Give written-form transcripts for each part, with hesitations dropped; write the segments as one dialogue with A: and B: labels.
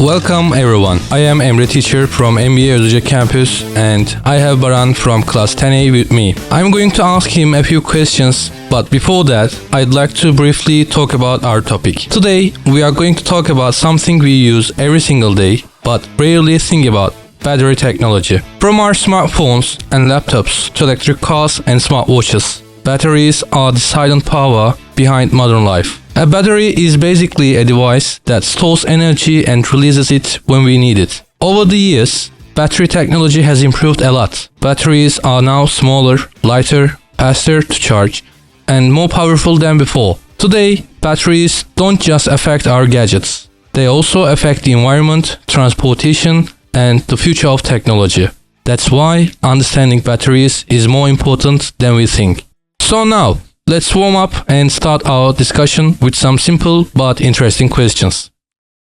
A: Welcome everyone. I am Emre teacher from MBA Özce campus and I have Baran from class 10A with me. I'm going to ask him a few questions, but before that, I'd like to briefly talk about our topic. Today, we are going to talk about something we use every single day, but rarely think about: battery technology. From our smartphones and laptops to electric cars and smartwatches, batteries are the silent power behind modern life. A battery is basically a device that stores energy and releases it when we need it. Over the years, battery technology has improved a lot. Batteries are now smaller, lighter, faster to charge, and more powerful than before. Today, batteries don't just affect our gadgets. They also affect the environment, transportation, and the future of technology. That's why understanding batteries is more important than we think. So now, let's warm up and start our discussion with some simple but interesting questions.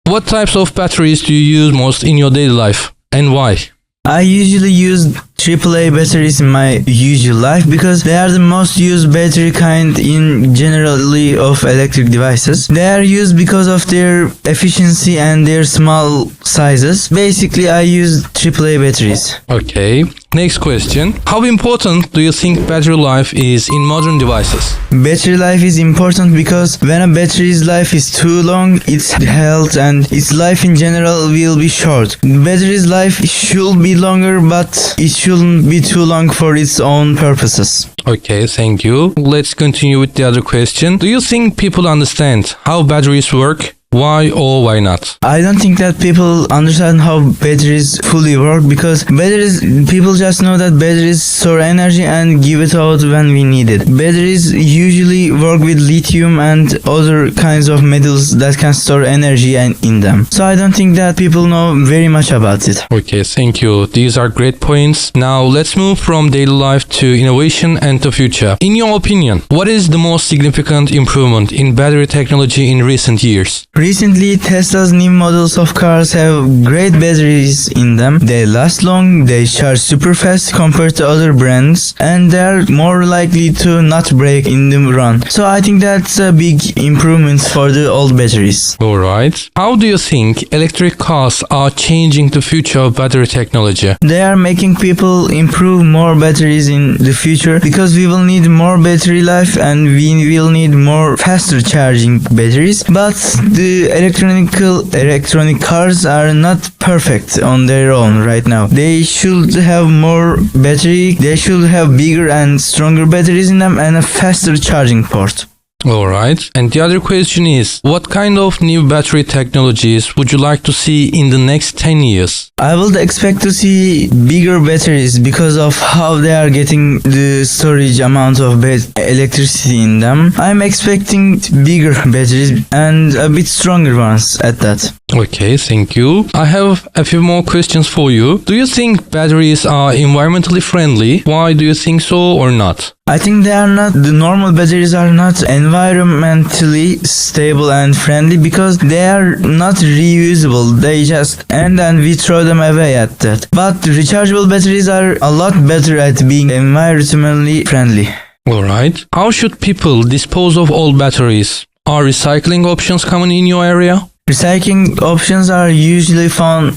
A: What types of batteries do you use most in your daily life and why?
B: I usually use AAA batteries in my usual life because they are the most used battery kind in generally of electric devices. They are used because of their efficiency and their small sizes. Basically, I use AAA batteries.
A: Okay. Next question. How important do you think battery life is in modern devices?
B: Battery life is important because when a battery's life is too long, its health and its life in general will be short. Battery's life should be longer, but it shouldn't be too long for its own purposes.
A: Okay, thank you. Let's continue with the other question. Do you think people understand how batteries work? Why or why not?
B: I don't think that people understand how batteries fully work because people just know that batteries store energy and give it out when we need it. Batteries usually work with lithium and other kinds of metals that can store energy in them. So I don't think that people know very much about it.
A: Okay, thank you. These are great points. Now let's move from daily life to innovation and the future. In your opinion, what is the most significant improvement in battery technology in recent years?
B: Recently, Tesla's new models of cars have great batteries in them. They last long, they charge super fast compared to other brands, and they are more likely to not break in the run. So I think that's a big improvement for the old batteries.
A: Alright. How do you think electric cars are changing the future of battery technology?
B: They are making people improve more batteries in the future because we will need more battery life and we will need more faster charging batteries. But the electronic cars are not perfect on their own right now. They should have more battery, they should have bigger and stronger batteries in them and a faster charging port.
A: Alright. And the other question is, what kind of new battery technologies would you like to see in the next 10 years?
B: I would expect to see bigger batteries because of how they are getting the storage amount of electricity in them. I'm expecting bigger batteries and a bit stronger ones at that.
A: Okay, thank you. I have a few more questions for you. Do you think batteries are environmentally friendly? Why do you think so or not?
B: I think they are not. The normal batteries are not environmentally stable and friendly because they are not reusable. They just end and we throw them away at that. But rechargeable batteries are a lot better at being environmentally friendly.
A: Alright. How should people dispose of old batteries? Are recycling options common in your area?
B: Recycling points are usually found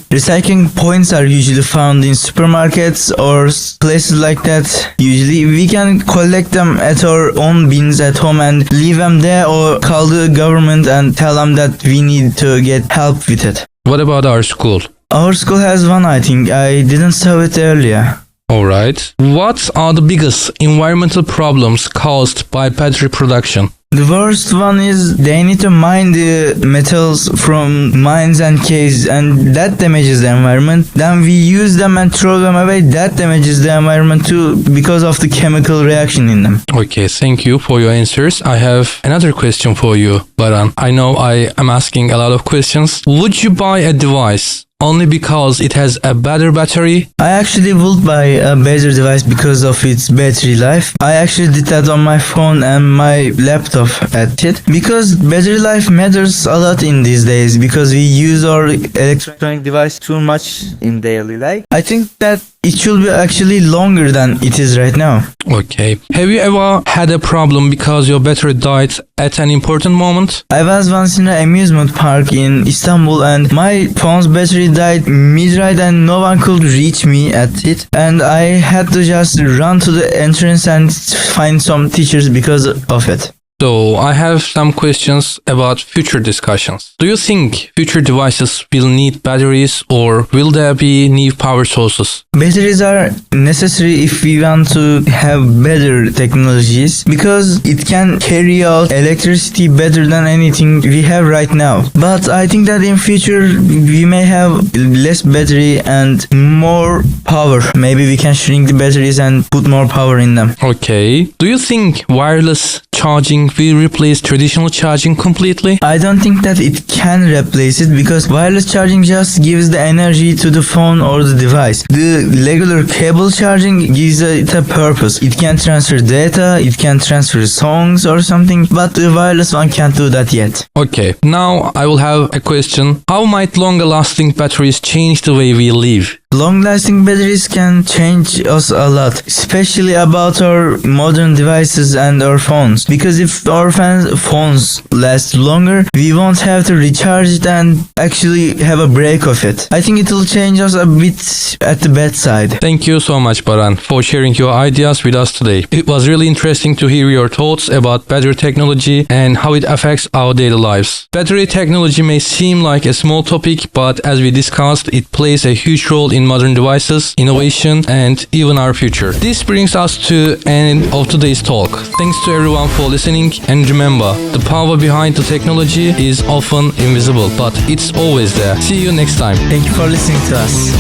B: in supermarkets or places like that. Usually we can collect them at our own bins at home and leave them there or call the government and tell them that we need to get help with it.
A: What about our school?
B: Our school has one, I think. I didn't saw it earlier.
A: Alright. What are the biggest environmental problems caused by battery production?
B: The worst one is they need to mine the metals from mines and caves, and that damages the environment. Then we use them and throw them away. That damages the environment too because of the chemical reaction in them.
A: Okay, thank you for your answers. I have another question for you, Baran. I know I am asking a lot of questions. Would you buy a device only because it has a better battery?
B: I actually would buy a better device because of its battery life. I actually did that on my phone and my laptop at it because battery life matters a lot in these days because we use our electronic device too much in daily life. I think that it should be actually longer than it is right now.
A: Okay. Have you ever had a problem because your battery died at an important moment?
B: I was once in an amusement park in Istanbul and my phone's battery died mid-ride and no one could reach me at it, and I had to just run to the entrance and find some teachers because of it.
A: So, I have some questions about future discussions. Do you think future devices will need batteries or will there be new power sources?
B: Batteries are necessary if we want to have better technologies because it can carry out electricity better than anything we have right now. But I think that in future we may have less battery and more power. Maybe we can shrink the batteries and put more power in them.
A: Okay. Do you think wireless charging will replace traditional charging completely?
B: I don't think that it can replace it because wireless charging just gives the energy to the phone or the device. The regular cable charging gives it a purpose. It can transfer data, it can transfer songs or something, but the wireless one can't do that yet.
A: Okay, now I will have a question. How might longer lasting batteries change the way we live?
B: Long-lasting batteries can change us a lot, especially about our modern devices and our phones. Because if our phones last longer, we won't have to recharge it and actually have a break of it. I think it will change us a bit at the bedside.
A: Thank you so much, Baran, for sharing your ideas with us today. It was really interesting to hear your thoughts about battery technology and how it affects our daily lives. Battery technology may seem like a small topic, but as we discussed, it plays a huge role in modern devices, innovation, and even our future. This brings us to end of today's talk. Thanks to everyone for listening, and remember, the power behind the technology is often invisible, but it's always there. See you next time.
B: Thank you for listening to us.